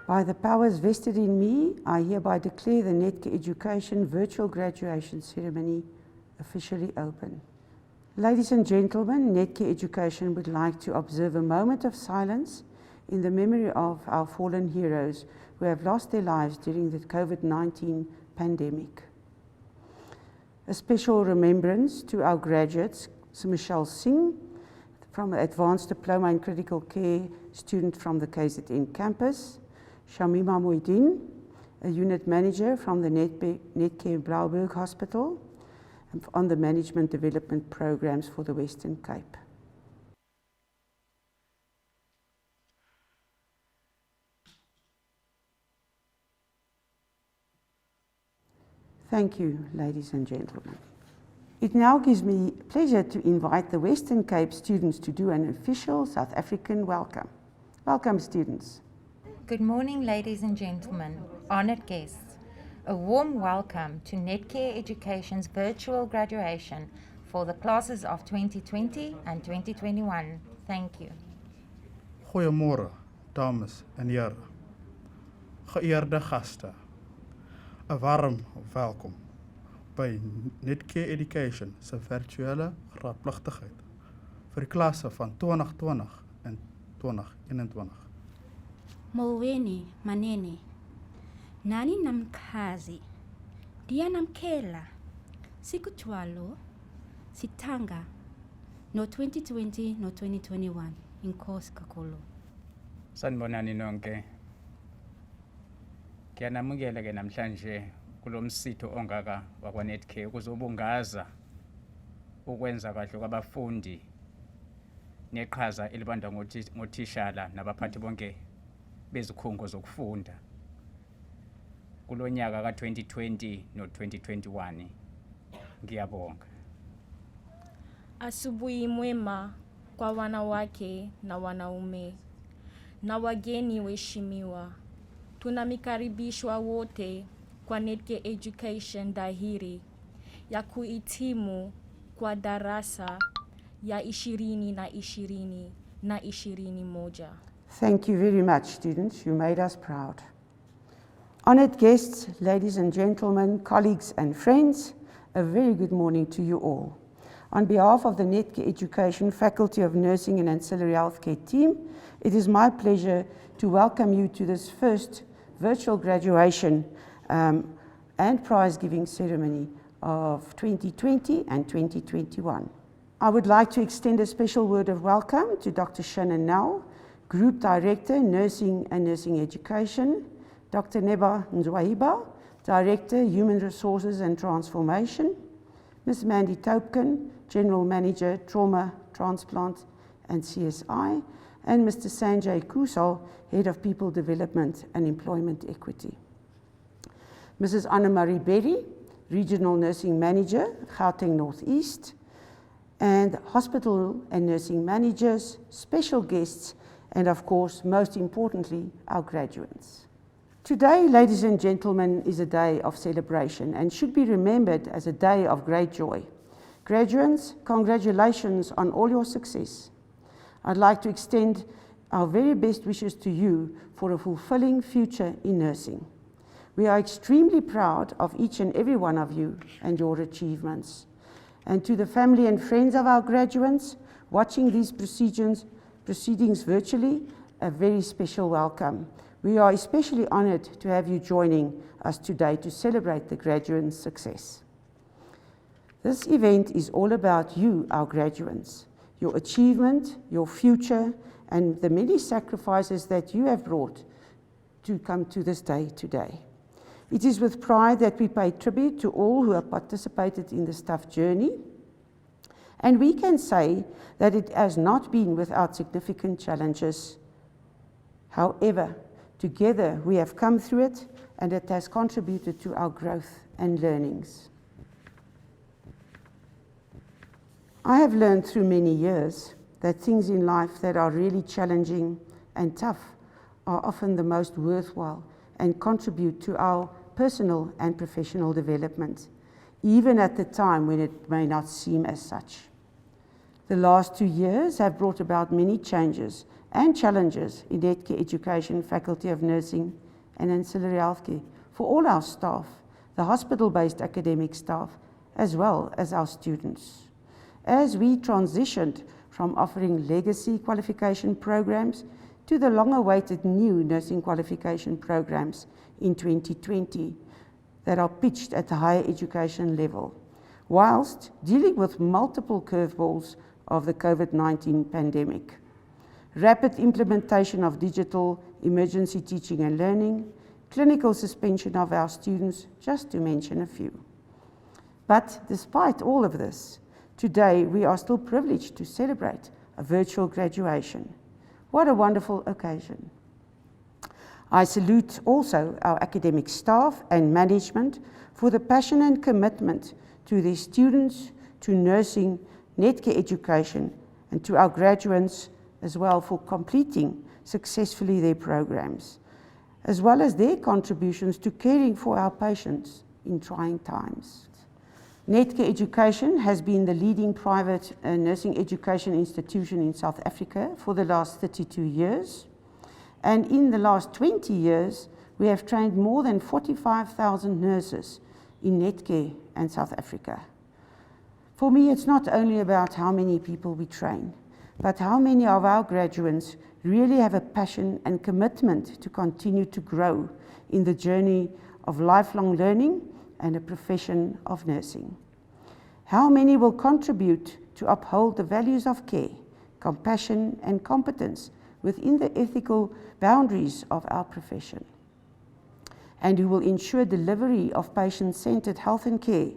By the powers vested in me, I hereby declare the Netcare Education virtual graduation ceremony officially open. Ladies and gentlemen, Netcare Education would like to observe a moment of silence in the memory of our fallen heroes who have lost their lives during the COVID-19 pandemic. A special remembrance to our graduates, Michelle Singh, from an Advanced Diploma in Critical Care student from the KZN campus, Shamima Moidin, a unit manager from the Netcare Blauberg Hospital, on the management development programs for the Western Cape. Thank you, ladies and gentlemen. It now gives me pleasure to invite the Western Cape students to do an official South African welcome. Welcome, students. Good morning, ladies and gentlemen, honored guests. A warm welcome to Netcare Education's virtual graduation for the classes of 2020 and 2021. Thank you. Goeiemôre, dames en here. Geëerde gaste. 'n Warm welkom by Netcare Education se virtuele graadpligtigheid vir die klasse van 2020 en 2021. Molweni manene, nani namkhazi, ndiya namkhela, sikuthwalo, sithanga, no 2020 no 2021, inkosi kakhulu. Sanibonani nonke. Ngiyanamukela ke namhlanje kulomsitho ongaka wakwa Netcare ukuzobungaza ukwenza kahle kwabafundi neqhaza elibanda ngothishala nabaphathi bonke bezikhungo zokufunda kulonyaka ka2020 no 2021. Ngiyabonga. Asubuhi mwema kwa wanawake na wanaume na wageni waheshimiwa. Tunamikaribishwa wote kwa Netcare Education dhahiri ya kuhitimu kwa darasa ya 2020 na 21. Thank you very much, students. You made us proud. Honored guests, ladies and gentlemen, colleagues and friends, a very good morning to you all. On behalf of the Netcare Education Faculty of Nursing and Ancillary Healthcare team, it is my pleasure to welcome you to this first virtual graduation and prize-giving ceremony of 2020 and 2021. I would like to extend a special word of welcome to Dr. Shannon Nell, Group Director, Nursing and Nursing Education, Dr. Neba Nzwaiba, Director, Human Resources and Transformation, Ms. Mandy Taupkin, General Manager, Trauma, Transplant and CSI, and Mr. Sanjay Kusal, Head of People Development and Employment Equity. Mrs. Anna-Marie Berry, Regional Nursing Manager, Gauteng Northeast, and hospital and nursing managers, special guests, and of course, most importantly, our graduates. Today, ladies and gentlemen, is a day of celebration and should be remembered as a day of great joy. Graduates, congratulations on all your success. I'd like to extend our very best wishes to you for a fulfilling future in nursing. We are extremely proud of each and every one of you and your achievements. And to the family and friends of our graduates watching these proceedings virtually, a very special welcome. We are especially honored to have you joining us today to celebrate the graduates' success. This event is all about you, our graduates, your achievement, your future, and the many sacrifices that you have brought to come to this day today. It is with pride that we pay tribute to all who have participated in this tough journey, and we can say that it has not been without significant challenges. However, together we have come through it, and it has contributed to our growth and learnings. I have learned through many years that things in life that are really challenging and tough are often the most worthwhile and contribute to our personal and professional development, even at the time when it may not seem as such. The last 2 years have brought about many changes and challenges in Netcare Education, Faculty of Nursing and Ancillary Healthcare for all our staff, the hospital-based academic staff, as well as our students. As we transitioned from offering legacy qualification programs to the long-awaited new nursing qualification programs in 2020 that are pitched at the higher education level, whilst dealing with multiple curveballs of the COVID-19 pandemic. Rapid implementation of digital emergency teaching and learning, clinical suspension of our students, just to mention a few. But despite all of this, today we are still privileged to celebrate a virtual graduation. What a wonderful occasion. I salute also our academic staff and management for the passion and commitment to their students, to nursing, Netcare education, and to our graduates as well for completing successfully their programs, as well as their contributions to caring for our patients in trying times. Netcare Education has been the leading private nursing education institution in South Africa for the last 32 years. And in the last 20 years, we have trained more than 45,000 nurses in Netcare and South Africa. For me, it's not only about how many people we train, but how many of our graduates really have a passion and commitment to continue to grow in the journey of lifelong learning and a profession of nursing. How many will contribute to uphold the values of care, compassion and competence within the ethical boundaries of our profession, and who will ensure delivery of patient-centered health and care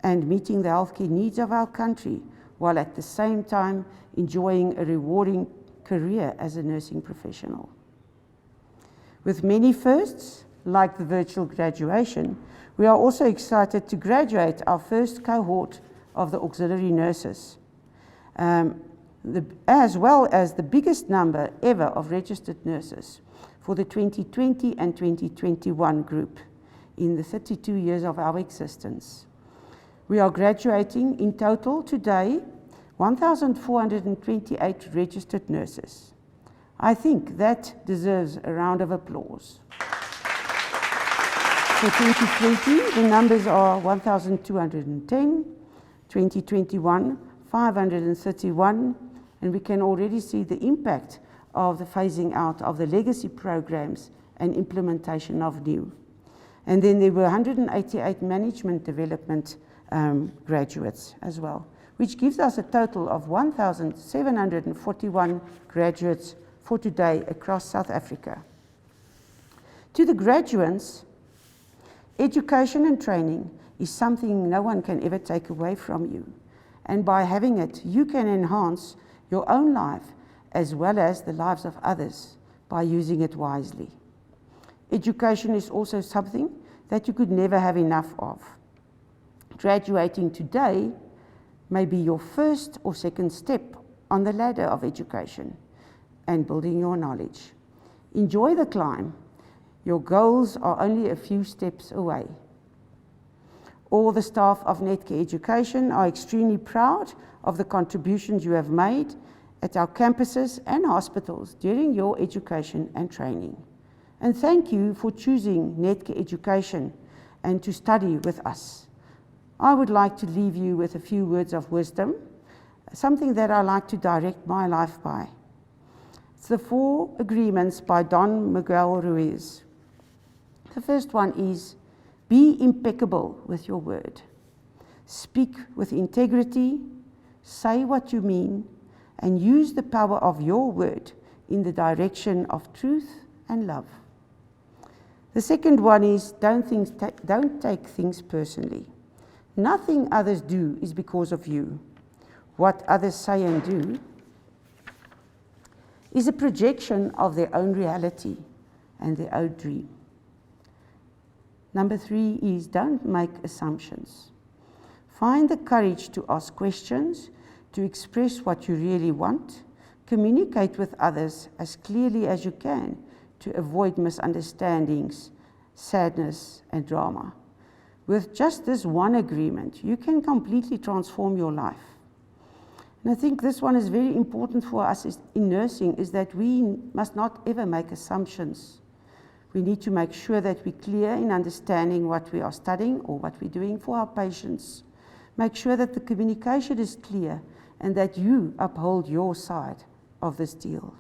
and meeting the healthcare needs of our country, while at the same time enjoying a rewarding career as a nursing professional. With many firsts, like the virtual graduation, we are also excited to graduate our first cohort of the auxiliary nurses, as well as the biggest number ever of registered nurses for the 2020 and 2021 group in the 32 years of our existence. We are graduating in total today 1,428 registered nurses. I think that deserves a round of applause. For 2020, the numbers are 1,210, 2021, 531, and we can already see the impact of the phasing out of the legacy programs and implementation of new. And then there were 188 management development graduates as well, which gives us a total of 1,741 graduates for today across South Africa. To the graduates, education and training is something no one can ever take away from you. And by having it, you can enhance your own life as well as the lives of others by using it wisely. Education is also something that you could never have enough of. Graduating today may be your first or second step on the ladder of education and building your knowledge. Enjoy the climb. Your goals are only a few steps away. All the staff of Netcare Education are extremely proud of the contributions you have made at our campuses and hospitals during your education and training. And thank you for choosing Netcare Education and to study with us. I would like to leave you with a few words of wisdom, something that I like to direct my life by. It's the 4 agreements by Don Miguel Ruiz. The first one is, be impeccable with your word. Speak with integrity, say what you mean, and use the power of your word in the direction of truth and love. The second one is, don't take things personally. Nothing others do is because of you. What others say and do is a projection of their own reality and their own dream. Number 3 is, don't make assumptions. Find the courage to ask questions, to express what you really want, communicate with others as clearly as you can to avoid misunderstandings, sadness, and drama. With just this one agreement, you can completely transform your life. And I think this one is very important for us in nursing, is that we must not ever make assumptions. We need to make sure that we're clear in understanding what we are studying or what we're doing for our patients. Make sure that the communication is clear and that you uphold your side of this deal.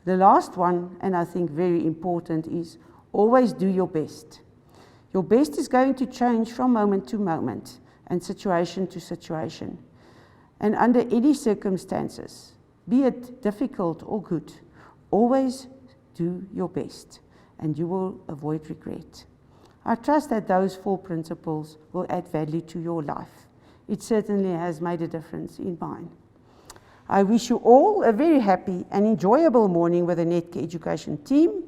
The last one, and I think very important, is always do your best. Your best is going to change from moment to moment and situation to situation. And under any circumstances, be it difficult or good, always do your best and you will avoid regret. I trust that those 4 principles will add value to your life. It certainly has made a difference in mine. I wish you all a very happy and enjoyable morning with the Netcare Education team.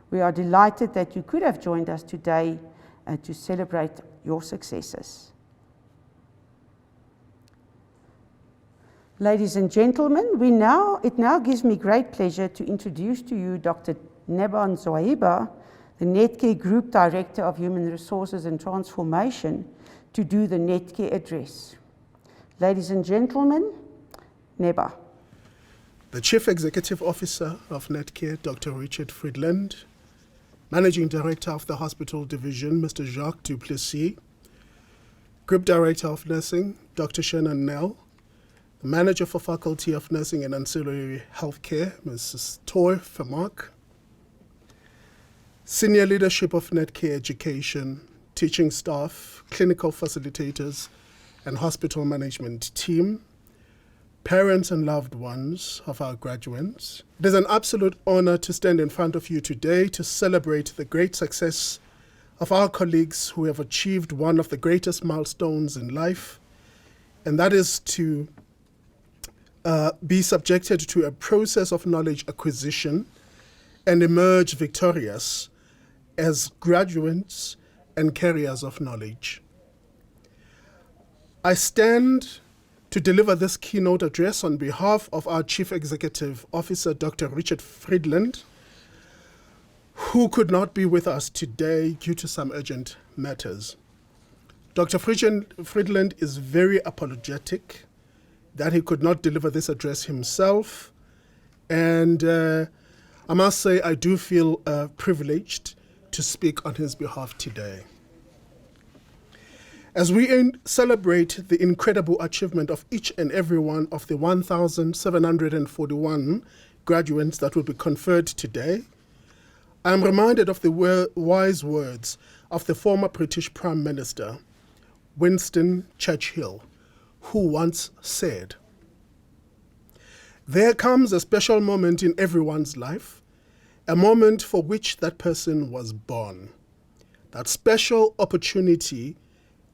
We are delighted that you could have joined us today to celebrate your successes. Ladies and gentlemen, it now gives me great pleasure to introduce to you Dr. Neba Nzwaiba, the Netcare Group Director of Human Resources and Transformation, to do the Netcare address. Ladies and gentlemen, Neba. The Chief Executive Officer of Netcare, Dr. Richard Friedland, Managing Director of the Hospital Division, Mr. Jacques Duplessis, Group Director of Nursing, Dr. Shannon Nell, the Manager for Faculty of Nursing and Ancillary Healthcare, Mrs. Toy Vermaak, Senior Leadership of Netcare Education, teaching staff, clinical facilitators, and hospital management team, parents and loved ones of our graduates. It is an absolute honor to stand in front of you today to celebrate the great success of our colleagues who have achieved one of the greatest milestones in life, and that is to be subjected to a process of knowledge acquisition and emerge victorious as graduates and carriers of knowledge. I stand to deliver this keynote address on behalf of our Chief Executive Officer, Dr. Richard Friedland, who could not be with us today due to some urgent matters. Dr. Friedland is very apologetic that he could not deliver this address himself, and I must say I do feel privileged to speak on his behalf today. As we celebrate the incredible achievement of each and every one of the 1,741 graduates that will be conferred today, I am reminded of the wise words of the former British Prime Minister, Winston Churchill, who once said, "There comes a special moment in everyone's life, a moment for which that person was born. That special opportunity,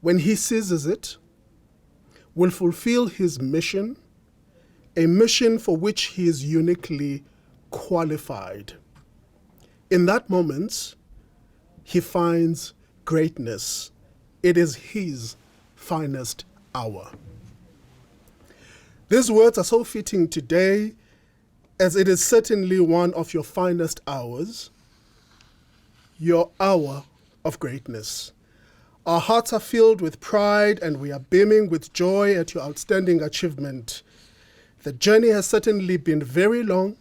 when he seizes it, will fulfill his mission, a mission for which he is uniquely qualified. In that moment, he finds greatness. It is his finest hour." These words are so fitting today, as it is certainly one of your finest hours, your hour of greatness. Our hearts are filled with pride and we are beaming with joy at your outstanding achievement. The journey has certainly been very long,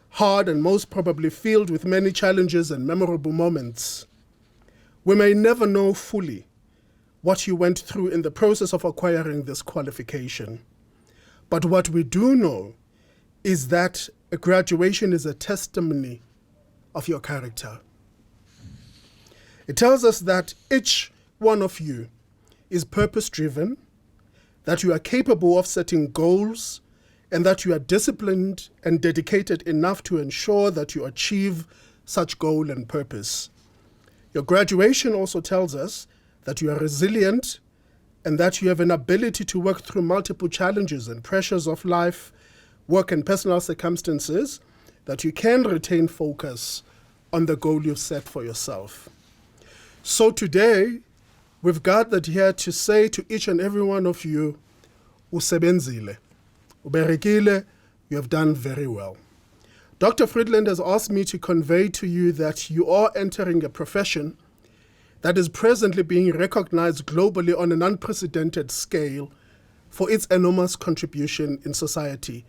hard, and most probably filled with many challenges and memorable moments. We may never know fully what you went through in the process of acquiring this qualification. But what we do know is that a graduation is a testimony of your character. It tells us that each one of you is purpose-driven, that you are capable of setting goals, and that you are disciplined and dedicated enough to ensure that you achieve such goal and purpose. Your graduation also tells us that you are resilient and that you have an ability to work through multiple challenges and pressures of life, work, and personal circumstances, that you can retain focus on the goal you've set for yourself. So today, we've gathered here to say to each and every one of you, usebenzile, uberekile, you have done very well. Dr. Friedland has asked me to convey to you that you are entering a profession that is presently being recognized globally on an unprecedented scale for its enormous contribution in society,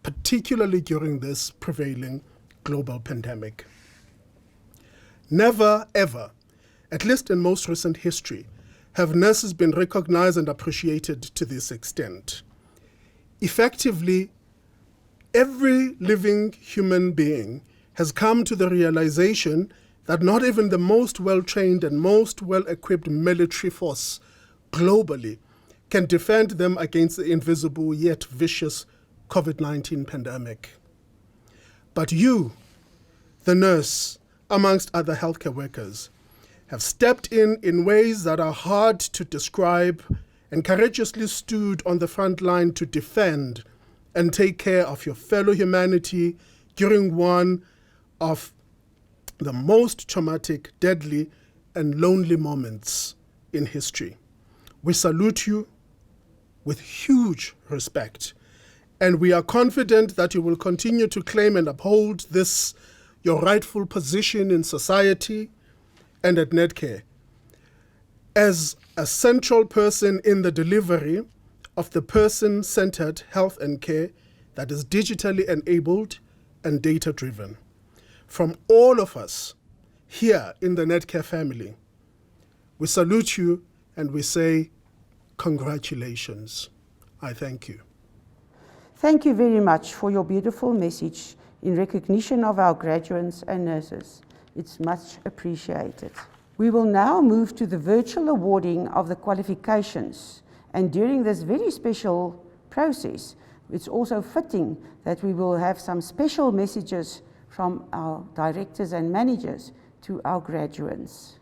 particularly during this prevailing global pandemic. Never, ever, at least in most recent history, have nurses been recognized and appreciated to this extent. Effectively, every living human being has come to the realization that not even the most well-trained and most well-equipped military force globally can defend them against the invisible yet vicious COVID-19 pandemic. But you, the nurse, amongst other healthcare workers, have stepped in ways that are hard to describe and courageously stood on the front line to defend and take care of your fellow humanity during one of the most traumatic, deadly, and lonely moments in history. We salute you with huge respect, and we are confident that you will continue to claim and uphold this, your rightful position in society and at Netcare as a central person in the delivery of the person-centered health and care that is digitally enabled and data-driven. From all of us here in the Netcare family, we salute you and we say congratulations. I thank you. Thank you very much for your beautiful message in recognition of our graduates and nurses. It's much appreciated. We will now move to the virtual awarding of the qualifications. And during this very special process, it's also fitting that we will have some special messages from our directors and managers to our graduates.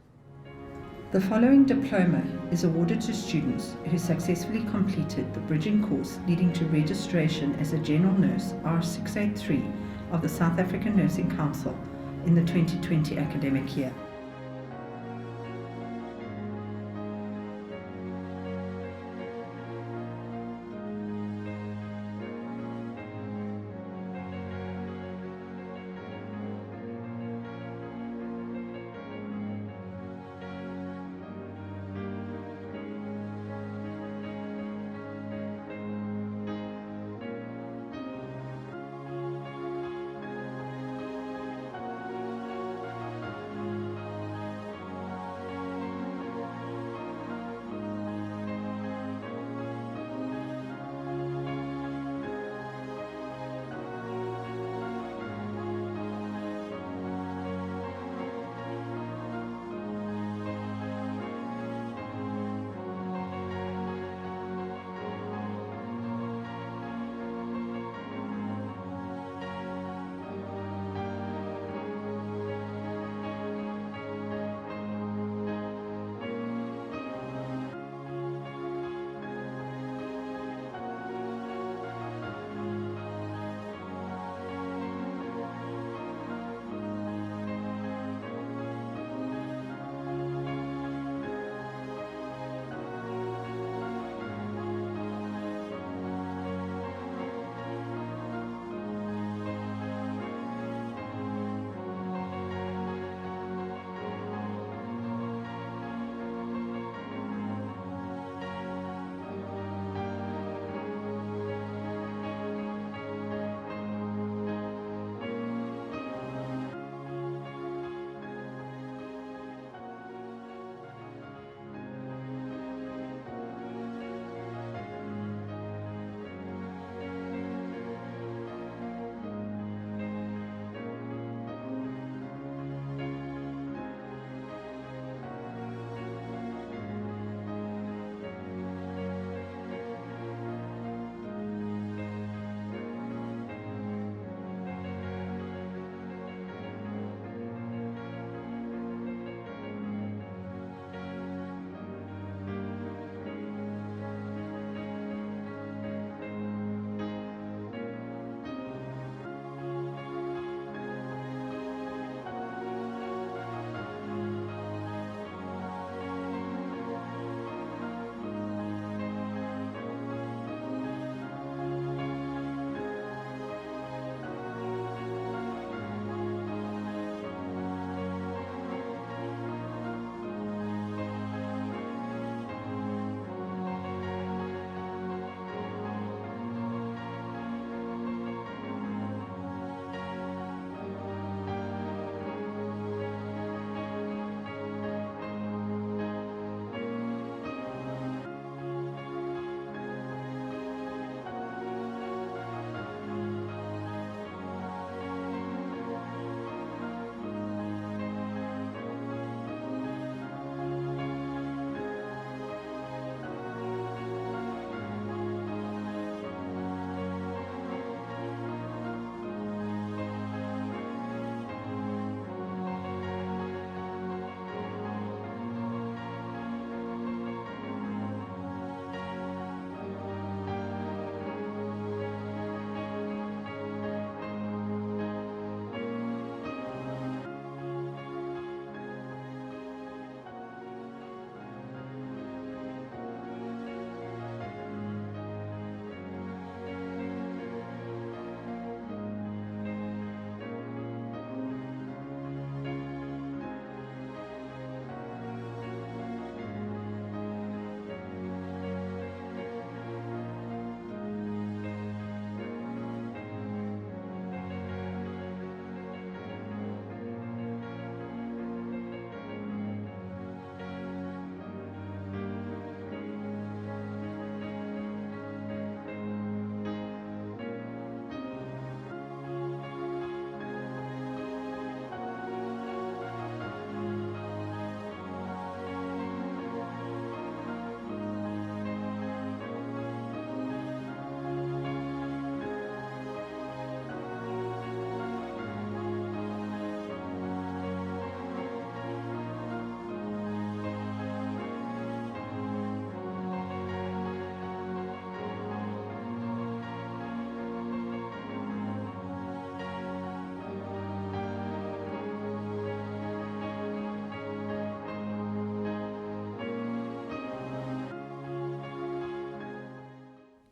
The following diploma is awarded to students who successfully completed the bridging course leading to registration as a general nurse R683 of the South African Nursing Council in the 2020 academic year.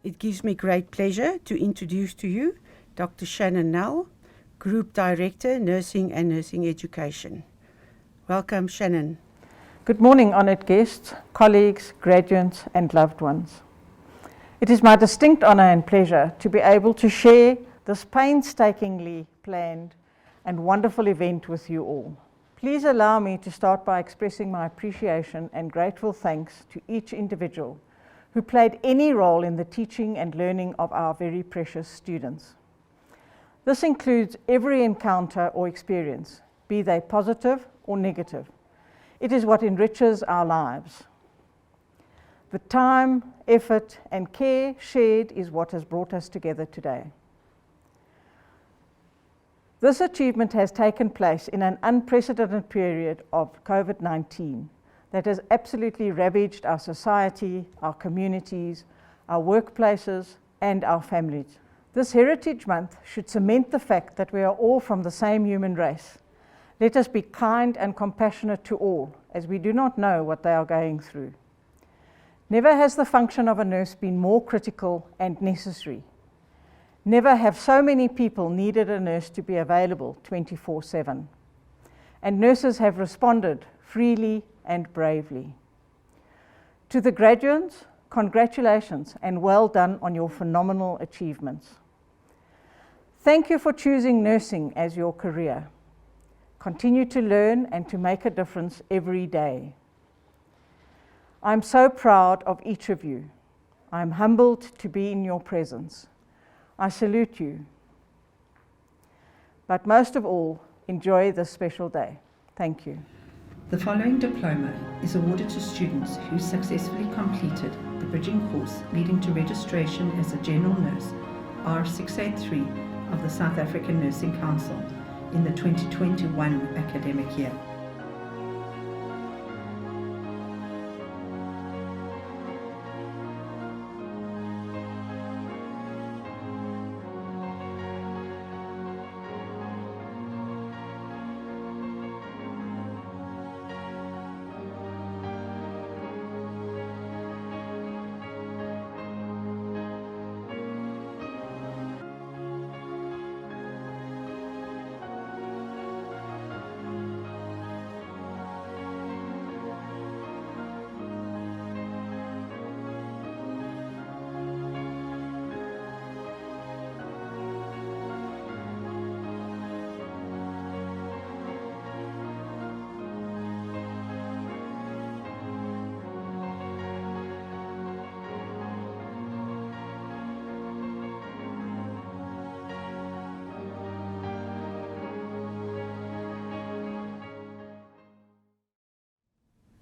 It gives me great pleasure to introduce to you Dr. Shannon Nell, Group Director, Nursing and Nursing Education. Welcome, Shannon. Good morning, honoured guests, colleagues, graduates and loved ones. It is my distinct honour and pleasure to be able to share this painstakingly planned and wonderful event with you all. Please allow me to start by expressing my appreciation and grateful thanks to each individual who played any role in the teaching and learning of our very precious students. This includes every encounter or experience, be they positive or negative. It is what enriches our lives. The time, effort and care shared is what has brought us together today. This achievement has taken place in an unprecedented period of COVID-19 that has absolutely ravaged our society, our communities, our workplaces and our families. This Heritage Month should cement the fact that we are all from the same human race. Let us be kind and compassionate to all, as we do not know what they are going through. Never has the function of a nurse been more critical and necessary. Never have so many people needed a nurse to be available 24/7. And nurses have responded freely and bravely. To the graduates, congratulations and well done on your phenomenal achievements. Thank you for choosing nursing as your career. Continue to learn and to make a difference every day. I'm so proud of each of you. I'm humbled to be in your presence. I salute you. But most of all, enjoy this special day. Thank you. The following diploma is awarded to students who successfully completed the bridging course leading to registration as a general nurse, R683 of the South African Nursing Council in the 2021 academic year.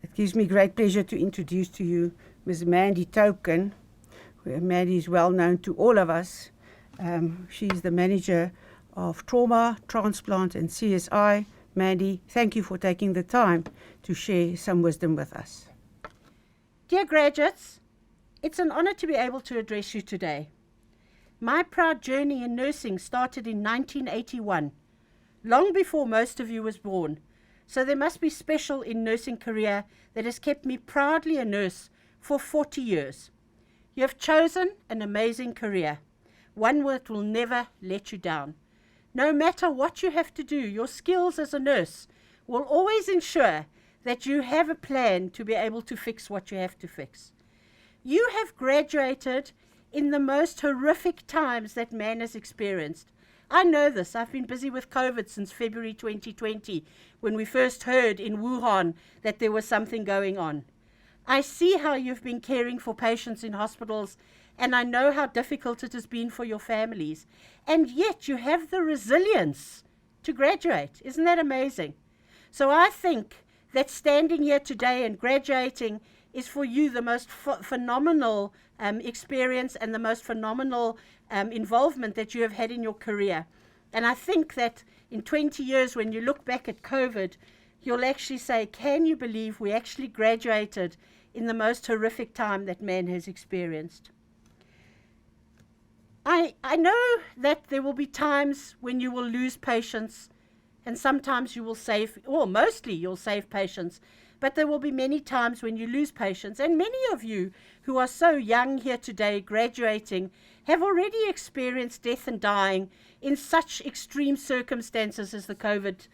It gives me great pleasure to introduce to you Ms. Mandy Token. Mandy is well known to all of us. She's the manager of trauma, transplant and CSI. Mandy, thank you for taking the time to share some wisdom with us. Dear graduates, it's an honor to be able to address you today. My proud journey in nursing started in 1981, long before most of you was born. So there must be special in nursing career that has kept me proudly a nurse for 40 years. You have chosen an amazing career, one that will never let you down. No matter what you have to do, your skills as a nurse will always ensure that you have a plan to be able to fix what you have to fix. You have graduated in the most horrific times that man has experienced. I know this. I've been busy with COVID since February 2020, when we first heard in Wuhan that there was something going on. I see how you've been caring for patients in hospitals, and I know how difficult it has been for your families. And yet you have the resilience to graduate. Isn't that amazing? So I think that standing here today and graduating is for you the most phenomenal experience and the most phenomenal involvement that you have had in your career. And I think that in 20 years, when you look back at COVID, you'll actually say, can you believe we actually graduated in the most horrific time that man has experienced? I know that there will be times when you will lose patients, and sometimes you will save, or mostly you'll save patients. but there will be many times when you lose patients. And many of you who are so young here today, graduating, have already experienced death and dying in such extreme circumstances as the COVID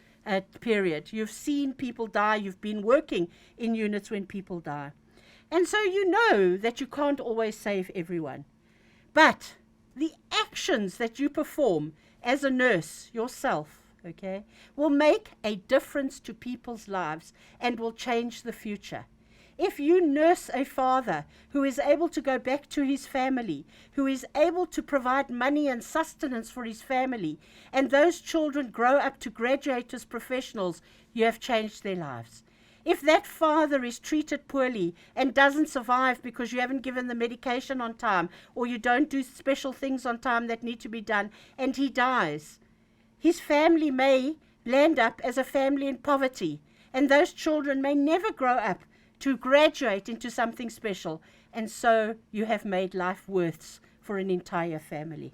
period. You've seen people die. You've been working in units when people die. And so you know that you can't always save everyone. But the actions that you perform as a nurse yourself, okay, will make a difference to people's lives and will change the future. If you nurse a father who is able to go back to his family, who is able to provide money and sustenance for his family, and those children grow up to graduate as professionals, you have changed their lives. If that father is treated poorly and doesn't survive because you haven't given the medication on time, or you don't do special things on time that need to be done, and he dies, his family may land up as a family in poverty, and those children may never grow up to graduate into something special, and so you have made life worse for an entire family.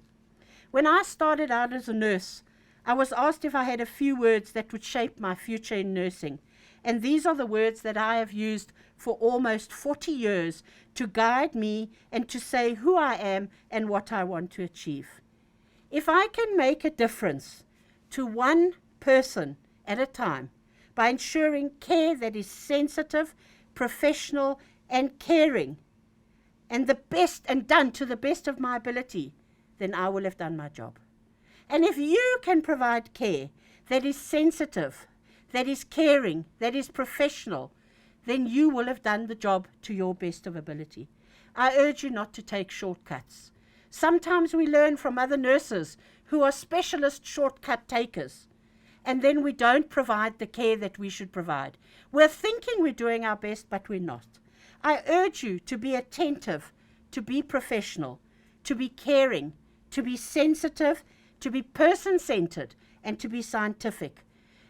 When I started out as a nurse, I was asked if I had a few words that would shape my future in nursing. And these are the words that I have used for almost 40 years to guide me and to say who I am and what I want to achieve. If I can make a difference to one person at a time by ensuring care that is sensitive, professional, and caring, and the best, and done to the best of my ability, then I will have done my job. And if you can provide care that is sensitive, that is caring, that is professional, then you will have done the job to your best of ability. I urge you not to take shortcuts. Sometimes we learn from other nurses who are specialist shortcut takers, and then we don't provide the care that we should provide. We're thinking we're doing our best, but we're not. I urge you to be attentive, to be professional, to be caring, to be sensitive, to be person-centered, and to be scientific.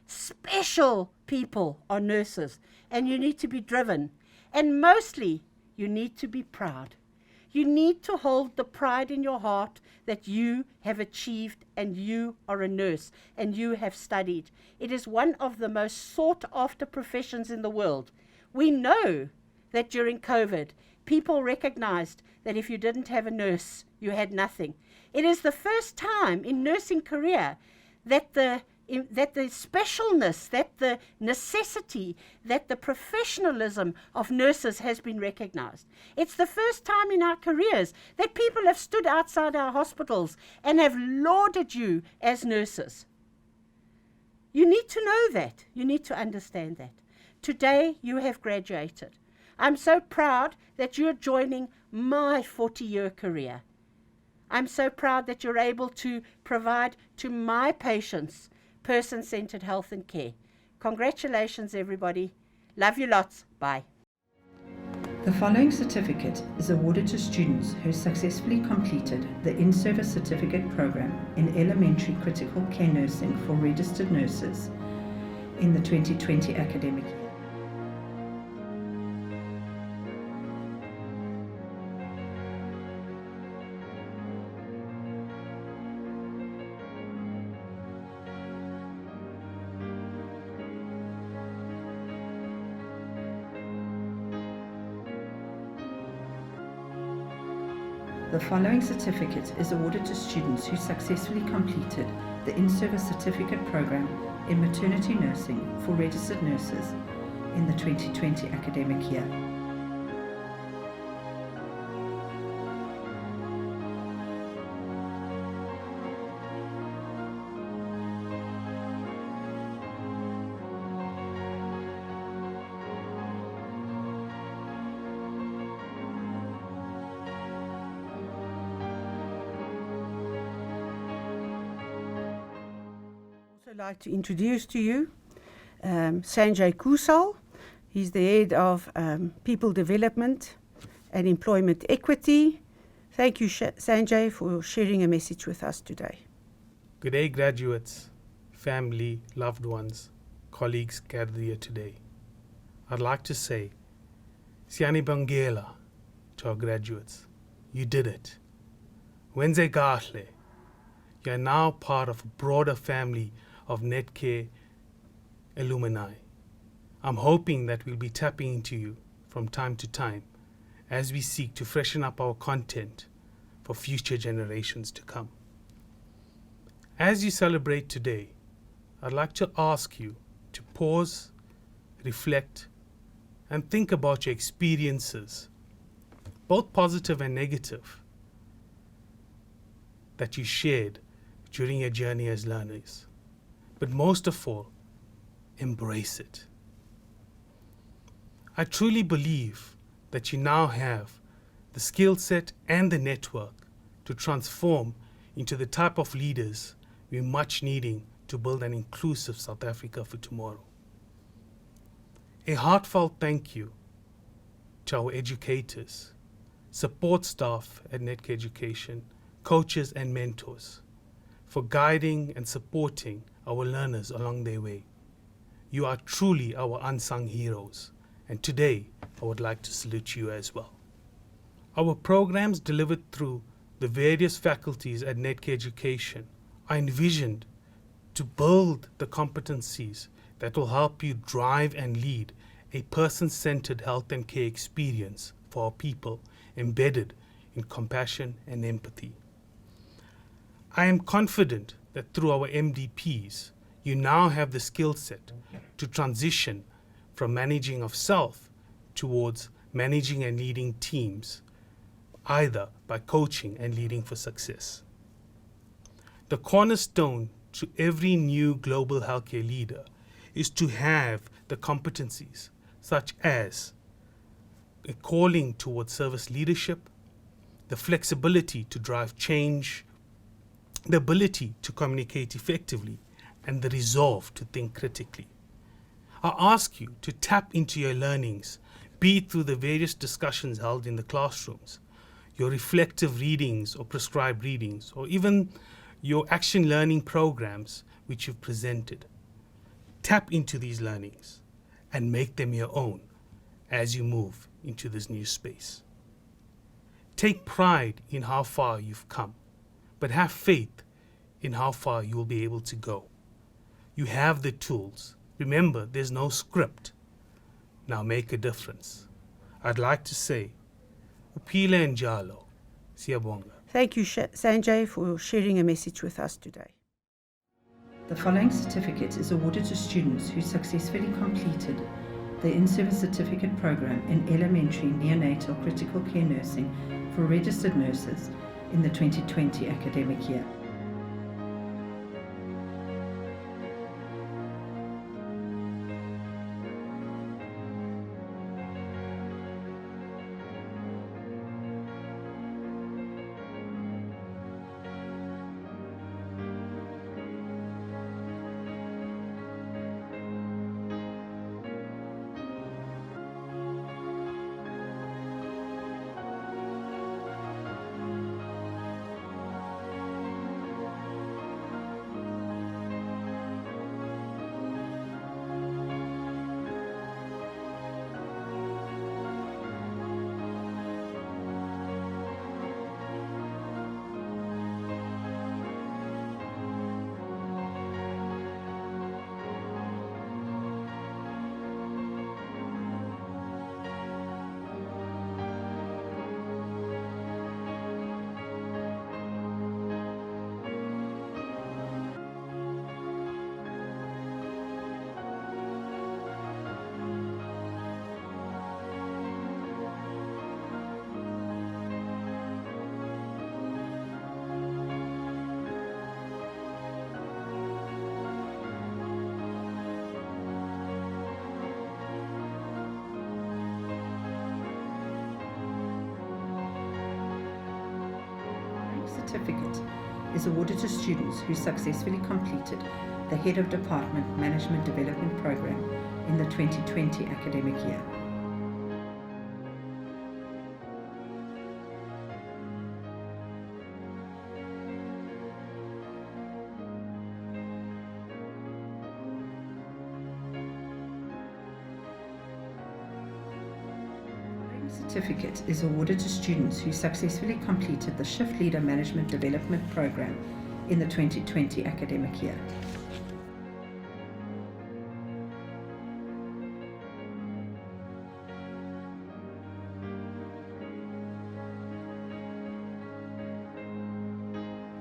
Special people are nurses, and you need to be driven. And mostly, you need to be proud. You need to hold the pride in your heart that you have achieved and you are a nurse and you have studied. It is one of the most sought-after professions in the world. We know that during COVID, people recognized that if you didn't have a nurse, you had nothing. It is the first time in nursing career that the specialness, that the necessity, that the professionalism of nurses has been recognized. It's the first time in our careers that people have stood outside our hospitals and have lauded you as nurses. You need to know that. You need to understand that. Today, you have graduated. I'm so proud that you're joining my 40-year career. I'm so proud that you're able to provide to my patients person-centered health and care. Congratulations, everybody. Love you lots. Bye. The following certificate is awarded to students who successfully completed the in-service certificate program in elementary critical care nursing for registered nurses in the 2020 academic year. The following certificate is awarded to students who successfully completed the in-service certificate program in maternity nursing for registered nurses in the 2020 academic year. I'd like to introduce to you Sanjay Kusal. He's the head of People Development and Employment Equity. Thank you, Sanjay, for sharing a message with us today. Good day, graduates, family, loved ones, colleagues gathered here today. I'd like to say, Siani Bangela to our graduates. You did it. Wenze Gahle. You are now part of a broader family of Netcare alumni. I'm hoping that we'll be tapping into you from time to time as we seek to freshen up our content for future generations to come. As you celebrate today, I'd like to ask you to pause, reflect, and think about your experiences, both positive and negative, that you shared during your journey as learners. But most of all, embrace it. I truly believe that you now have the skill set and the network to transform into the type of leaders we're much needing to build an inclusive South Africa for tomorrow. A heartfelt thank you to our educators, support staff at Netcare Education, coaches and mentors for guiding and supporting our learners along their way. You are truly our unsung heroes, and today I would like to salute you as well. Our programs delivered through the various faculties at Netcare Education are envisioned to build the competencies that will help you drive and lead a person-centered health and care experience for our people, embedded in compassion and empathy. I am confident that through our MDPs, you now have the skill set to transition from managing of self towards managing and leading teams, either by coaching and leading for success. The cornerstone to every new global healthcare leader is to have the competencies such as a calling towards service leadership, the flexibility to drive change, the ability to communicate effectively, and the resolve to think critically. I ask you to tap into your learnings, be it through the various discussions held in the classrooms, your reflective readings or prescribed readings, or even your action learning programs which you've presented. Tap into these learnings and make them your own as you move into this new space. Take pride in how far you've come, but have faith in how far you will be able to go. You have the tools. Remember, there's no script. Now make a difference. I'd like to say, Uphile njalo, siyabonga. Thank you, Sanjay, for sharing a message with us today. The following certificate is awarded to students who successfully completed the in-service certificate program in elementary neonatal critical care nursing for registered nurses in the 2020 academic year. Certificate is awarded to students who successfully completed the Head of Department Management Development Program in the 2020 academic year. Certificate is awarded to students who successfully completed the Shift Leader Management Development Program in the 2020 academic year.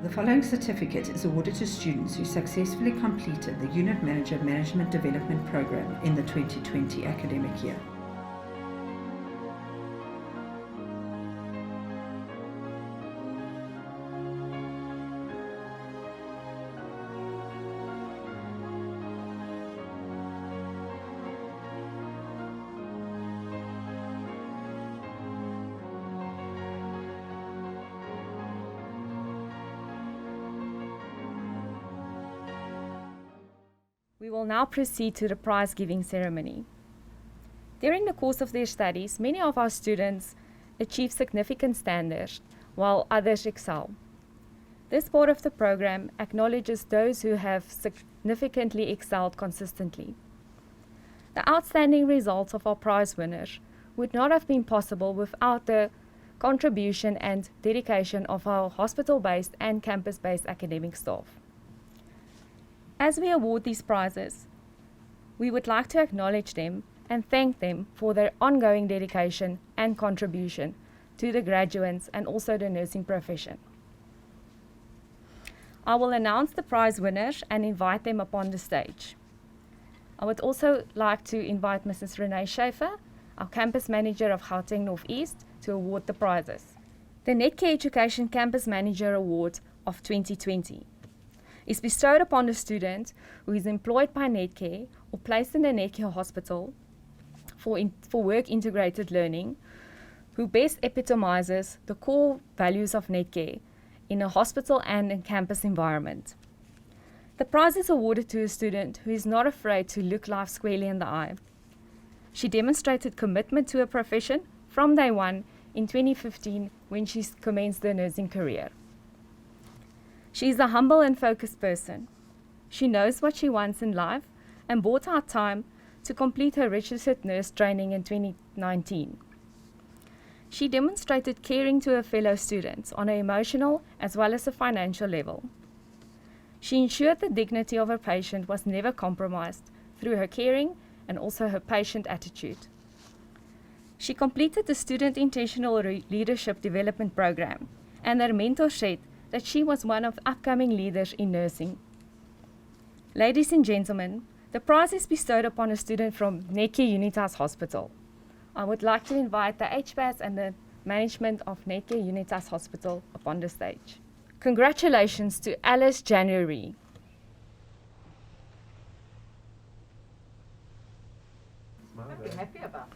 The following certificate is awarded to students who successfully completed the Unit Manager Management Development Program in the 2020 academic year. We will now proceed to the prize-giving ceremony. During the course of their studies, many of our students achieve significant standards, while others excel. This part of the program acknowledges those who have significantly excelled consistently. The outstanding results of our prize winners would not have been possible without the contribution and dedication of our hospital-based and campus-based academic staff. As we award these prizes, we would like to acknowledge them and thank them for their ongoing dedication and contribution to the graduates and also the nursing profession. I will announce the prize winners and invite them upon the stage. I would also like to invite Mrs. Renee Schaefer, our campus manager of Gauteng Northeast, to award the prizes. The Netcare Education Campus Manager Award of 2020 is bestowed upon a student who is employed by Netcare or placed in the Netcare hospital for work integrated learning, who best epitomizes the core values of Netcare in a hospital and in campus environment. The prize is awarded to a student who is not afraid to look life squarely in the eye. She demonstrated commitment to her profession from day one in 2015 when she commenced her nursing career. She is a humble and focused person. She knows what she wants in life and bought out time to complete her registered nurse training in 2019. She demonstrated caring to her fellow students on an emotional as well as a financial level. She ensured the dignity of her patient was never compromised through her caring and also her patient attitude. She completed the Student Intentional Leadership Development Program, and her mentor said that she was one of the upcoming leaders in nursing. Ladies and gentlemen, the prize is bestowed upon a student from Netcare Unitas Hospital. I would like to invite the HBAS and the management of Netcare Unitas Hospital upon the stage. Congratulations to Alice January. Happy about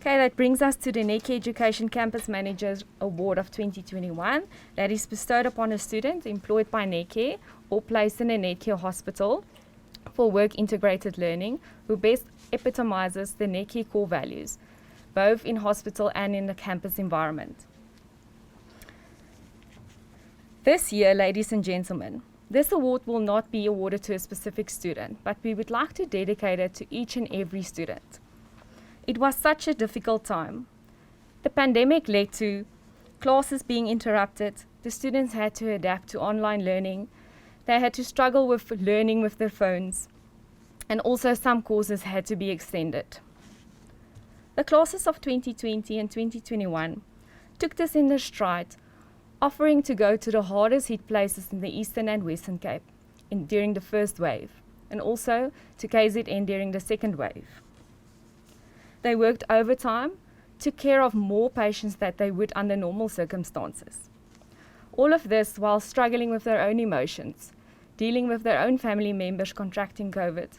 Okay, that brings us to the Netcare Education Campus Managers Award of 2021 that is bestowed upon a student employed by Netcare or placed in a Netcare hospital for work integrated learning who best epitomizes the Netcare core values, both in hospital and in the campus environment. This year, ladies and gentlemen, this award will not be awarded to a specific student, but we would like to dedicate it to each and every student. It was such a difficult time. The pandemic led to classes being interrupted. The students had to adapt to online learning. They had to struggle with learning with their phones. And also some courses had to be extended. The classes of 2020 and 2021 took this in their stride, offering to go to the hardest hit places in the Eastern and Western Cape during the first wave, and also to KZN during the second wave. They worked overtime, took care of more patients than they would under normal circumstances. All of this while struggling with their own emotions, dealing with their own family members contracting COVID,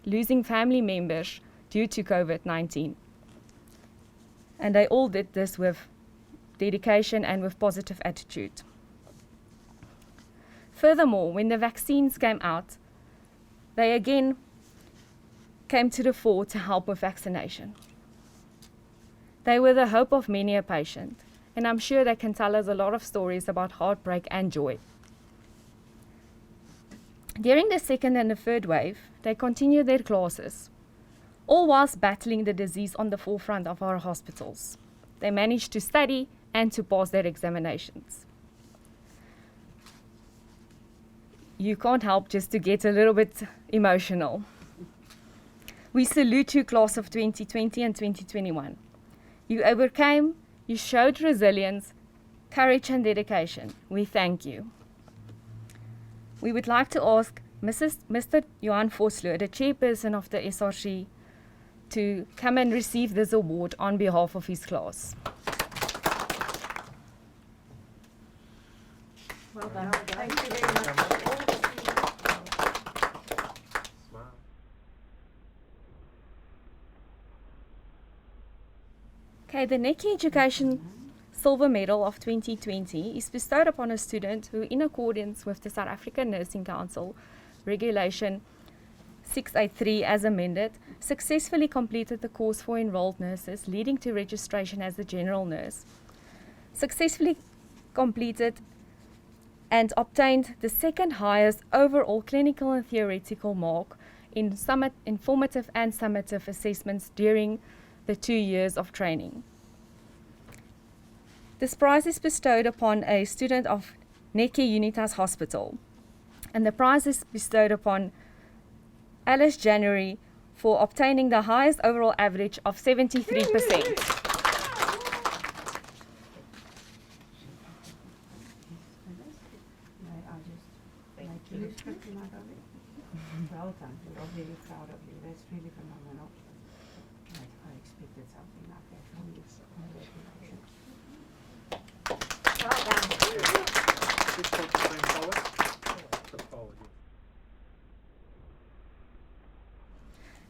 losing family members due to COVID-19. And they all did this with dedication and with positive attitude. Furthermore, when the vaccines came out, they again came to the fore to help with vaccination. They were the hope of many a patient, and I'm sure they can tell us a lot of stories about heartbreak and joy. During the second and the third wave, they continued their classes, all whilst battling the disease on the forefront of our hospitals. They managed to study and to pass their examinations. You can't help just to get a little bit emotional. We salute you, class of 2020 and 2021. You overcame, you showed resilience, courage and dedication. We thank you. We would like to ask Mr. Johan Vosloo, the chairperson of the SRC, to come and receive this award on behalf of his class. Well done. Thank you very much. Okay, the Netcare Education Silver Medal of 2020 is bestowed upon a student who, in accordance with the South African Nursing Council Regulation 683 as amended, successfully completed the course for enrolled nurses leading to registration as a general nurse, successfully completed and obtained the second highest overall clinical and theoretical mark in formative and summative assessments during the 2 years of training. This prize is bestowed upon a student of Netcare Unitas Hospital, and the prize is bestowed upon Alice January for obtaining the highest overall average of 73%. Well done. We are very proud of you. That's really phenomenal. I expected something like that from you. Congratulations. Well done.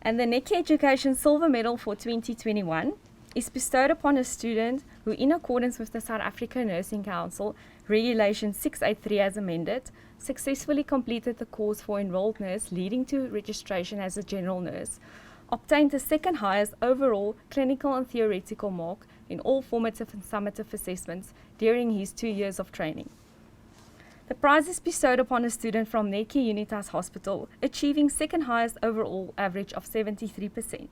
And the Netcare Education Silver Medal for 2021 is bestowed upon a student who, in accordance with the South African Nursing Council Regulation 683 as amended, successfully completed the course for enrolled nurse leading to registration as a general nurse, obtained the second highest overall clinical and theoretical mark in all formative and summative assessments during his 2 years of training. The prize is bestowed upon a student from Netcare Unitas Hospital, achieving second highest overall average of 73%.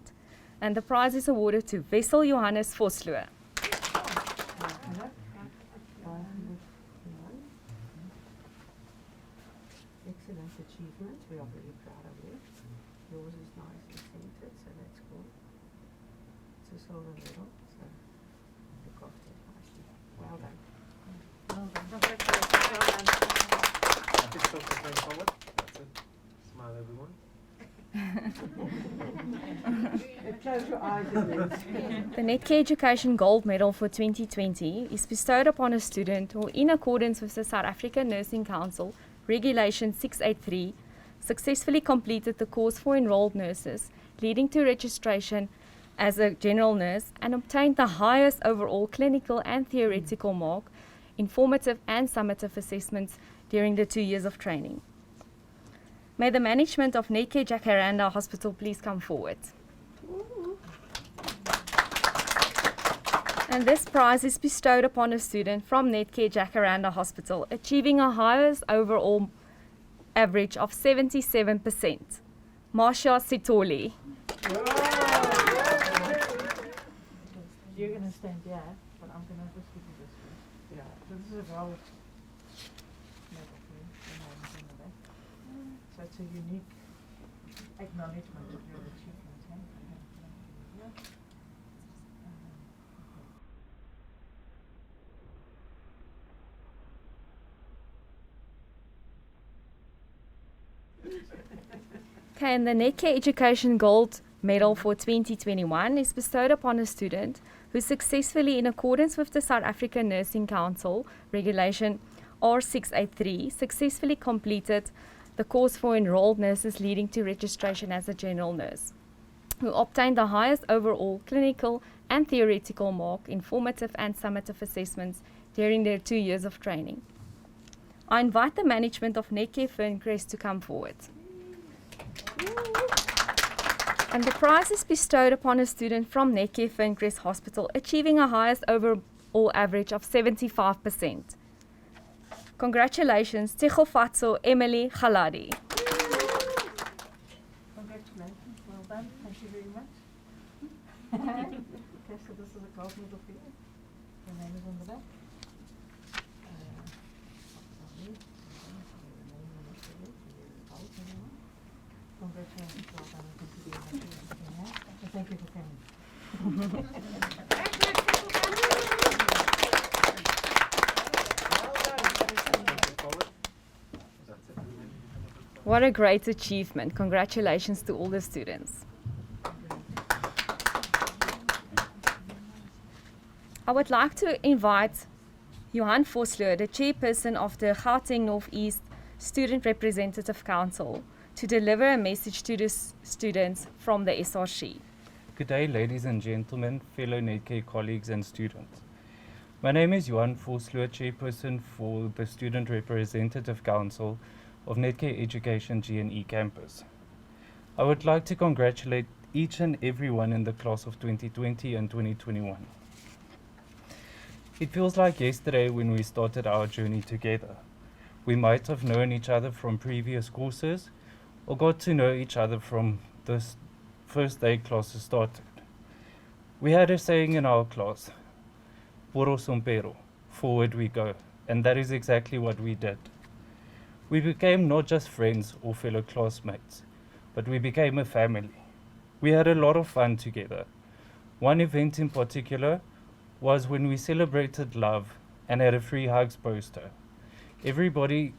And the prize is awarded to Wessel Johannes Vosloo. Excellent achievement. We are very proud of you. Yours is nicely centered, so that's cool. It's a silver medal, so look after it nicely. Well done. Well done. Congratulations. Well done. Just talk the same forward. That's it. Smile, everyone. Close your eyes and then. The Netcare Education Gold Medal for 2020 is bestowed upon a student who, in accordance with the South African Nursing Council Regulation 683, successfully completed the course for enrolled nurses, leading to registration as a general nurse, and obtained the highest overall clinical and theoretical mark in formative and summative assessments during the 2 years of training. May the management of Netcare Jacaranda Hospital please come forward. And this prize is bestowed upon a student from Netcare Jacaranda Hospital, achieving a highest overall average of 77%. Marsha Sitoli. You're going to stand here, but I'm going to just give you this one. Yeah, so this is a gold medal for you. So it's a unique acknowledgement of your achievement. Okay, and the Netcare Education Gold Medal for 2021 is bestowed upon a student who successfully, in accordance with the South African Nursing Council Regulation R683, successfully completed the course for enrolled nurses leading to registration as a general nurse, who obtained the highest overall clinical and theoretical mark in formative and summative assessments during their 2 years of training. I invite the management of Netcare Ferncrest to come forward. And the prize is bestowed upon a student from Netcare Ferncrest Hospital, achieving a highest overall average of 75%. Congratulations, Tegofatso Emily Khaladi. Congratulations, well done. Thank you very much. Okay, so this is a gold medal for you. Your name is on the back. Congratulations. Thank you for coming. What a great achievement. Congratulations to all the students. I would like to invite Johan Vosloo, the chairperson of the Gauteng Northeast Student Representative Council, to deliver a message to the students from the SRC. Good day, ladies and gentlemen, fellow Netcare colleagues and students. My name is Johan Vosloo, chairperson for the Student Representative Council of Netcare Education GNE campus. I would like to congratulate each and everyone in the class of 2020 and 2021. It feels like yesterday when we started our journey together. We might have known each other from previous courses or got to know each other from the first day classes started. We had a saying in our class, Poro Sompero, forward we go, and that is exactly what we did. We became not just friends or fellow classmates, but we became a family. We had a lot of fun together. One event in particular was when we celebrated love and had a free hugs poster. Everybody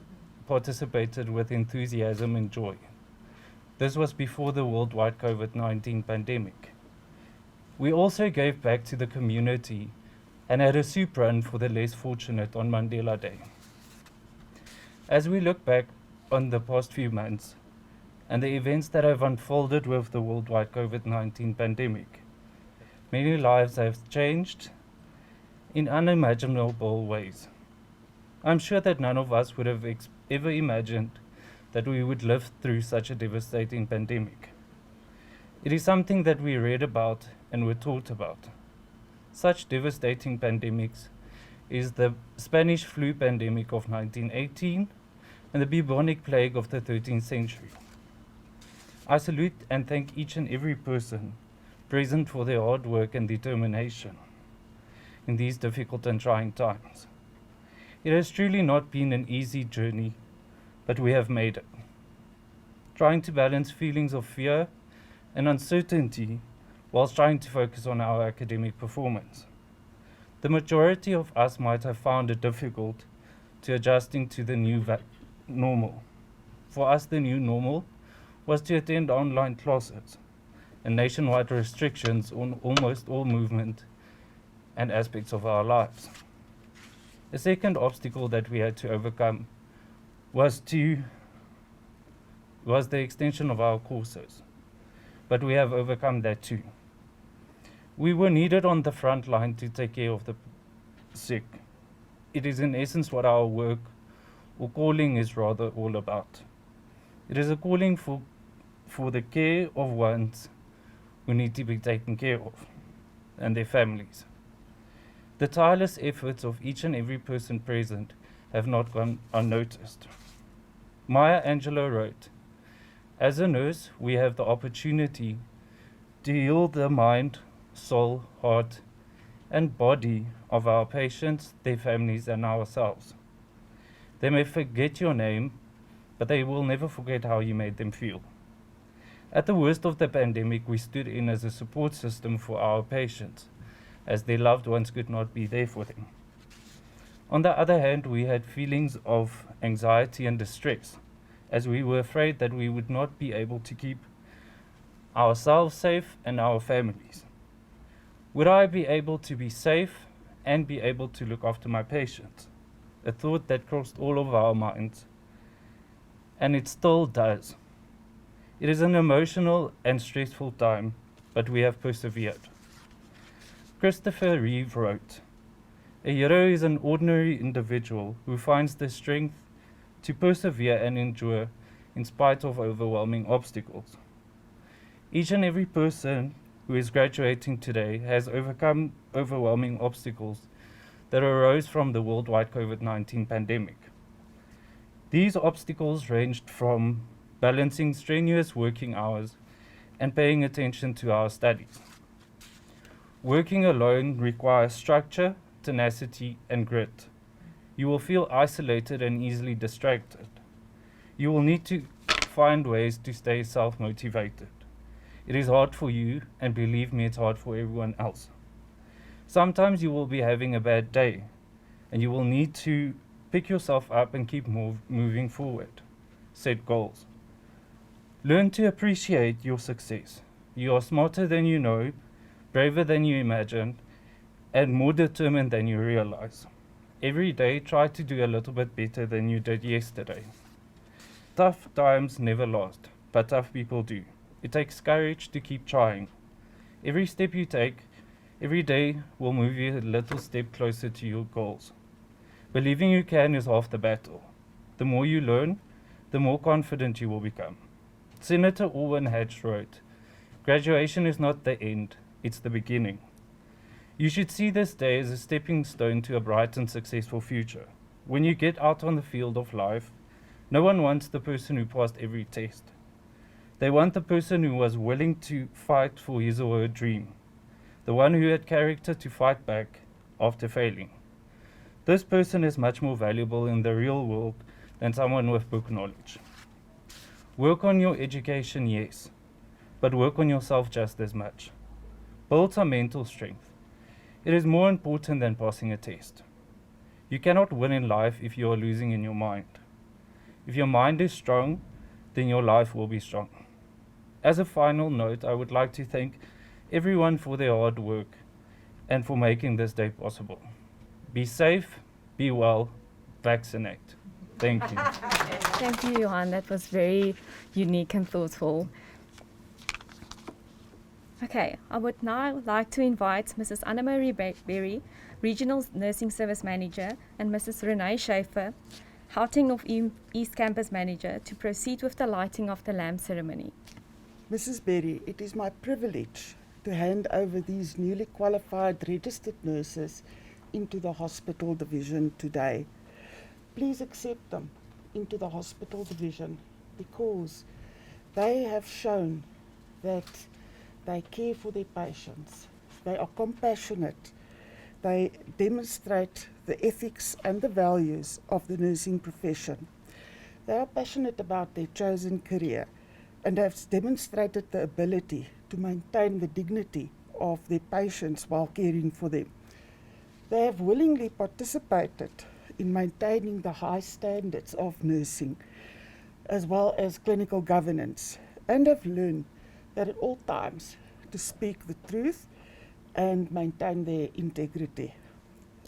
participated with enthusiasm and joy. This was before the worldwide COVID-19 pandemic. We also gave back to the community and had a soup run for the less fortunate on Mandela Day. As we look back on the past few months and the events that have unfolded with the worldwide COVID-19 pandemic, many lives have changed in unimaginable ways. I'm sure that none of us would have ever imagined that we would live through such a devastating pandemic. It is something that we read about and were taught about. Such devastating pandemics is the Spanish flu pandemic of 1918 and the bubonic plague of the 13th century. I salute and thank each and every person present for their hard work and determination in these difficult and trying times. It has truly not been an easy journey, but we have made it. Trying to balance feelings of fear and uncertainty whilst trying to focus on our academic performance. The majority of us might have found it difficult to adjusting to the new normal. For us, the new normal was to attend online classes and nationwide restrictions on almost all movement and aspects of our lives. The second obstacle that we had to overcome was the extension of our courses, but we have overcome that too. We were needed on the front line to take care of the sick. It is in essence what our work or calling is rather all about. It is a calling for the care of ones who need to be taken care of and their families. The tireless efforts of each and every person present have not gone unnoticed. Maya Angelou wrote, "As a nurse, we have the opportunity to heal the mind, soul, heart, and body of our patients, their families, and ourselves. They may forget your name, but they will never forget how you made them feel." At the worst of the pandemic, we stood in as a support system for our patients, as their loved ones could not be there for them. On the other hand, we had feelings of anxiety and distress, as we were afraid that we would not be able to keep ourselves safe and our families. Would I be able to be safe and be able to look after my patients? A thought that crossed all of our minds, and it still does. It is an emotional and stressful time, but we have persevered. Christopher Reeve wrote, "A hero is an ordinary individual who finds the strength to persevere and endure in spite of overwhelming obstacles." Each and every person who is graduating today has overcome overwhelming obstacles that arose from the worldwide COVID-19 pandemic. These obstacles ranged from balancing strenuous working hours and paying attention to our studies. Working alone requires structure tenacity, and grit. You will feel isolated and easily distracted. You will need to find ways to stay self-motivated. It is hard for you, and believe me, it's hard for everyone else. Sometimes you will be having a bad day, and you will need to pick yourself up and keep moving forward. Set goals. Learn to appreciate your success. You are smarter than you know, braver than you imagined, and more determined than you realize. Every day, try to do a little bit better than you did yesterday. Tough times never last, but tough people do. It takes courage to keep trying. Every step you take, every day, will move you a little step closer to your goals. Believing you can is half the battle. The more you learn, the more confident you will become. Senator Orwin Hatch wrote, "Graduation is not the end, it's the beginning." You should see this day as a stepping stone to a bright and successful future. When you get out on the field of life, no one wants the person who passed every test. They want the person who was willing to fight for his or her dream, the one who had character to fight back after failing. This person is much more valuable in the real world than someone with book knowledge. Work on your education, yes, but work on yourself just as much. Build some mental strength. It is more important than passing a test. You cannot win in life if you are losing in your mind. If your mind is strong, then your life will be strong. As a final note, I would like to thank everyone for their hard work and for making this day possible. Be safe, be well, vaccinate. Thank you. Thank you, Johan. That was very unique and thoughtful. Okay, I would now like to invite Mrs. Anna-Marie Berry, Regional Nursing Service Manager, and Mrs. Renee Schaefer, Gauteng North East Campus Manager, to proceed with the lighting of the lamp ceremony. Mrs. Berry, it is my privilege to hand over these newly qualified registered nurses into the hospital division today. Please accept them into the hospital division because they have shown that they care for their patients. They are compassionate. They demonstrate the ethics and the values of the nursing profession. They are passionate about their chosen career and have demonstrated the ability to maintain the dignity of their patients while caring for them. They have willingly participated in maintaining the high standards of nursing as well as clinical governance and have learned that at all times to speak the truth and maintain their integrity.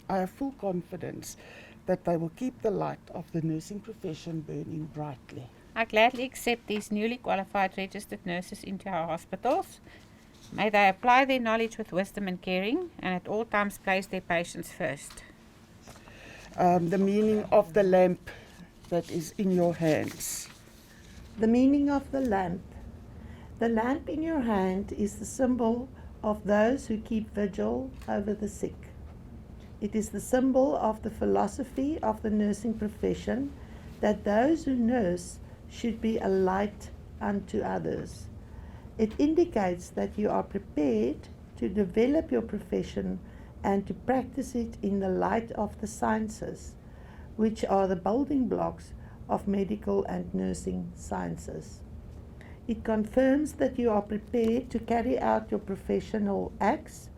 I have full confidence that they will keep the light of the nursing profession burning brightly. I gladly accept these newly qualified registered nurses into our hospitals. May they apply their knowledge with wisdom and caring, and at all times place their patients first. The meaning of the lamp that is in your hands. The meaning of the lamp. The lamp in your hand is the symbol of those who keep vigil over the sick. It is the symbol of the philosophy of the nursing profession that those who nurse should be a light unto others. It indicates that you are prepared to develop your profession and to practice it in the light of the sciences, which are the building blocks of medical and nursing sciences. It confirms that you are prepared to carry out your professional acts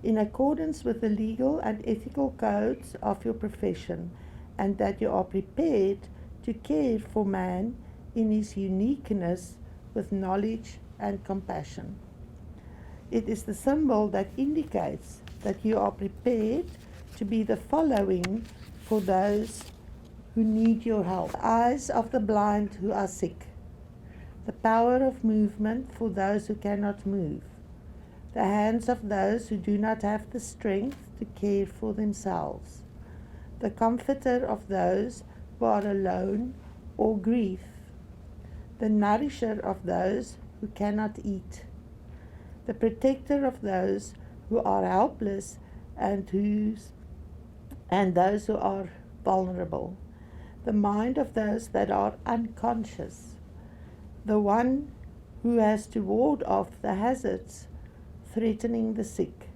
in accordance with the legal and ethical codes of your profession, and that you are prepared to care for man in his uniqueness with knowledge and compassion. It is the symbol that indicates that you are prepared to be the following for those who need your help. The eyes of the blind who are sick. The power of movement for those who cannot move. The hands of those who do not have the strength to care for themselves. The comforter of those who are alone or grief. The nourisher of those who cannot eat. The protector of those who are helpless and those who are vulnerable. The mind of those that are unconscious. The one who has to ward off the hazards threatening the sick.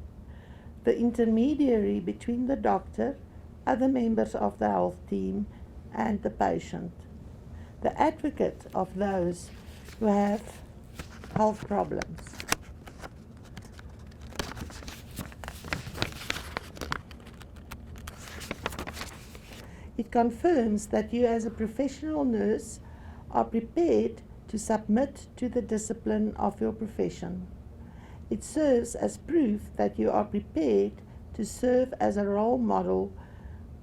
the intermediary between the doctor, other members of the health team, and the patient, the advocate of those who have health problems. It confirms that you as a professional nurse are prepared to submit to the discipline of your profession. It serves as proof that you are prepared to serve as a role model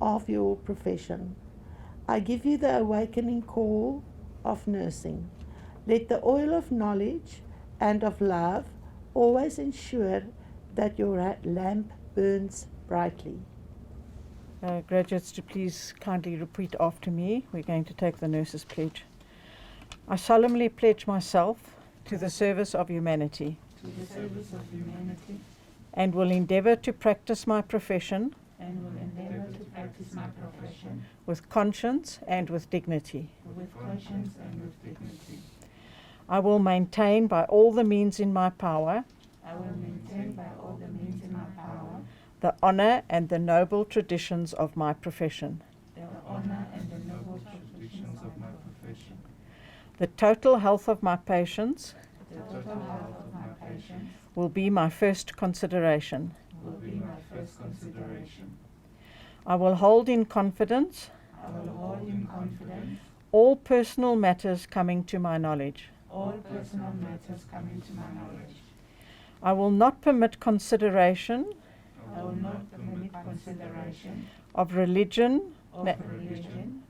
of your profession. I give you the awakening call of nursing. Let the oil of knowledge and of love always ensure that your lamp burns brightly. Graduates, to please kindly repeat after me. We're going to take the nurse's pledge. I solemnly pledge myself to the service of humanity. To the service of humanity. And will endeavour to practice my profession. And will endeavour to practice my profession. With conscience and with dignity. With conscience and with dignity. I will maintain by all the means in my power. I will maintain by all the means in my power. The honour and the noble traditions of my profession. The honour and the noble traditions of my profession. The total health of my patients. The total health of my patients. Will be my first consideration. Will be my first consideration. I will hold in confidence. I will hold in confidence. All personal matters coming to my knowledge. All personal matters coming to my knowledge. I will not permit consideration. I will not permit consideration of religion,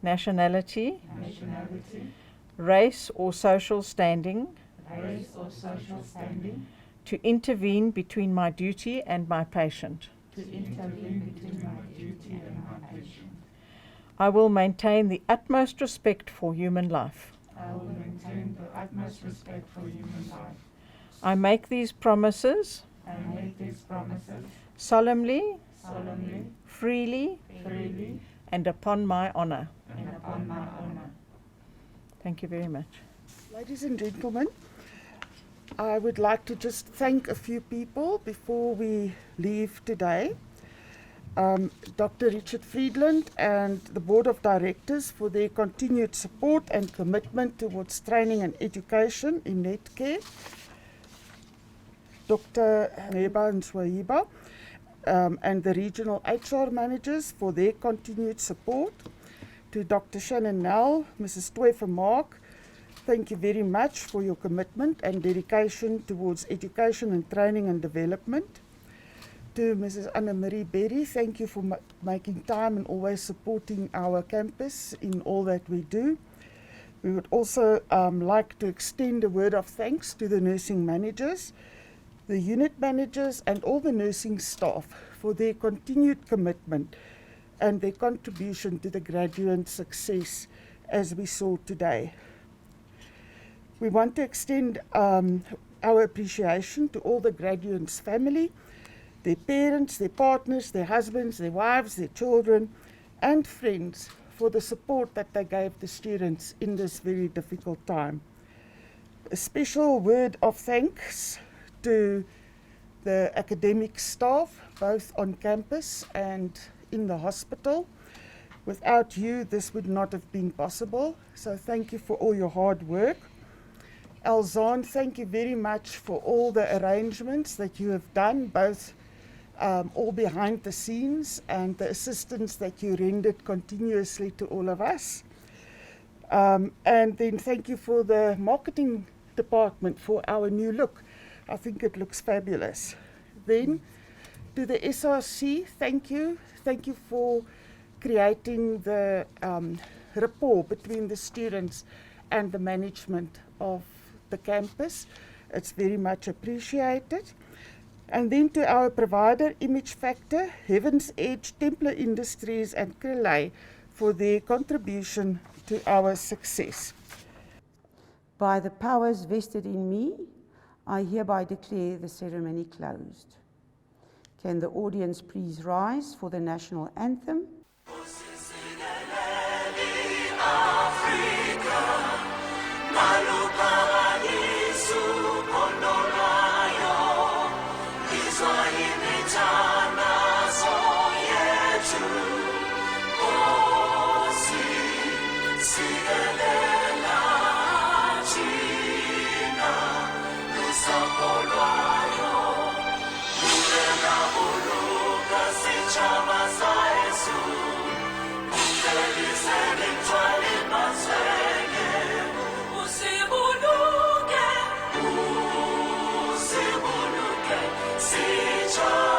nationality, race or social standing, to intervene between my duty and my patient. I will maintain the utmost respect for human life. I will maintain the utmost respect for human life. I make these promises. I make these promises solemnly, freely, and upon my honour. Thank you very much. Ladies and gentlemen, I would like to just thank a few people before we leave today. Dr. Richard Friedland and the Board of Directors for their continued support and commitment towards training and education in Netcare. Dr. Neba and Swahiba and the regional HR managers for their continued support. To Dr. Shannon Nell, Mrs. Toefer Mark, thank you very much for your commitment and dedication towards education and training and development. To Mrs. Anna-Marie Berry, thank you for making time and always supporting our campus in all that we do. We would also like to extend a word of thanks to the nursing managers, the unit managers and all the nursing staff for their continued commitment and their contribution to the graduate success as we saw today. We want to extend our appreciation to all the graduates' family, their parents, their partners, their husbands, their wives, their children and friends for the support that they gave the students in this very difficult time. A special word of thanks to the academic staff, both on campus and in the hospital. Without you, this would not have been possible. So thank you for all your hard work. Elzaan, thank you very much for all the arrangements that you have done, both all behind the scenes and the assistance that you rendered continuously to all of us. And then thank you for the marketing department for our new look. I think it looks fabulous. Then to the SRC, thank you. Thank you for creating the rapport between the students and the management of the campus. It's very much appreciated. And then to our provider, Image Factor, Heaven's Edge, Templar Industries and Krelay for their contribution to our success. By the powers vested in me, I hereby declare the ceremony closed. Can the audience please rise for the national anthem? Israel Usibuluke, sitshaba